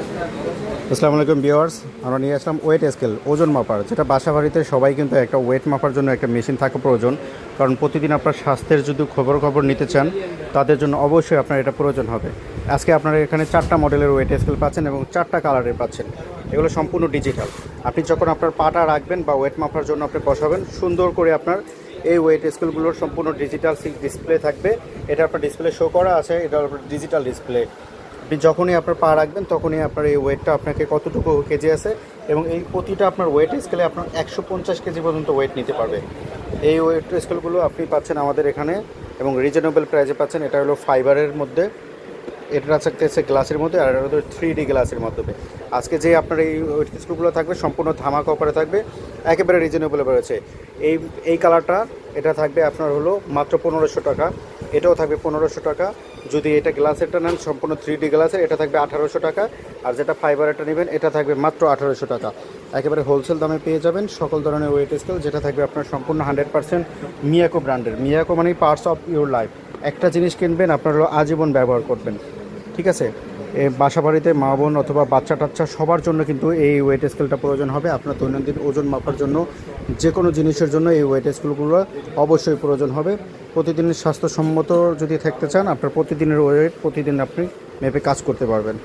আসসালামু আলাইকুম ভিউয়ার্স, আমরা নিয়ে আসলাম ওয়েট স্কেল, ওজন মাপার, যেটা বাসা বাড়িতে সবাই কিন্তু একটা ওয়েট মাপার জন্য একটা মেশিন থাকা প্রয়োজন। কারণ প্রতিদিন আপনার স্বাস্থ্যের যদি খবর নিতে চান তাদের জন্য অবশ্যই আপনার এটা প্রয়োজন হবে। আজকে আপনারা এখানে 4টা মডেলের ওয়েট স্কেল পাচ্ছেন এবং 4টা কালারের পাচ্ছেন। এগুলো সম্পূর্ণ ডিজিটাল। আপনি যখন আপনার পাটা রাখবেন বা ওয়েট মাপার জন্য আপনি বসাবেন, সুন্দর করে আপনার এই ওয়েট স্কেলগুলোর সম্পূর্ণ ডিজিটাল ডিসপ্লে থাকবে। এটা আপনার ডিসপ্লে শো করা আছে, এটা ডিজিটাল ডিসপ্লে। আপনি যখনই আপনার পা রাখবেন তখনই আপনার এই ওয়েটটা আপনাকে কতটুকু কেজি আছে এবং এই প্রতিটা আপনার ওয়েট স্কেলে আপনার 150 কেজি পর্যন্ত ওয়েট নিতে পারবে। এই ওয়েট স্কেলগুলো আপনি পাচ্ছেন আমাদের এখানে এবং রিজনেবল প্রাইসে পাচ্ছেন। এটা হলো ফাইবারের মধ্যে, এটা থাকতেছে গ্লাসের মধ্যে, আর এটা হলো 3D গ্লাসের মাধ্যমে। আজকে যে আপনার এই ওয়েট স্কেলগুলো থাকবে সম্পূর্ণ ধামাকা অফারে থাকবে, একেবারে রিজনেবল রয়েছে। এই কালারটা এটা থাকবে আপনার হলো মাত্র 1500 টাকা, এটাও থাকবে 1500 টাকা। যদি এটা গ্লাসেরটা নেন সম্পূর্ণ 3D গ্লাসের, এটা থাকবে 1800 টাকা। আর যেটা ফাইবারেরটা নেবেন এটা থাকবে মাত্র 1800 টাকা। একেবারে হোলসেল দামে পেয়ে যাবেন সকল ধরনের ওয়েট স্কেল, যেটা থাকবে আপনার সম্পূর্ণ 100% মিয়াকো ব্র্যান্ডের। মিয়াকো মানে পার্টস অফ ইউর লাইফ। একটা জিনিস কিনবেন আপনার হলো আজীবন ব্যবহার করবেন, ঠিক আছে? বাসা বাড়িতে মা বোন অথবা বাচ্চা টাচ্চা সবার জন্য কিন্তু এই ওয়েট স্কেলটা প্রয়োজন হবে। আপনার দৈনন্দিন ওজন মাপার জন্য, যে কোনো জিনিসের জন্য এই ওয়েট স্কেলগুলো অবশ্যই প্রয়োজন হবে। প্রতিদিনের স্বাস্থ্যসম্মত যদি থাকতে চান, আপনার প্রতিদিনের ওয়েট প্রতিদিন আপনি মেপে কাজ করতে পারবেন।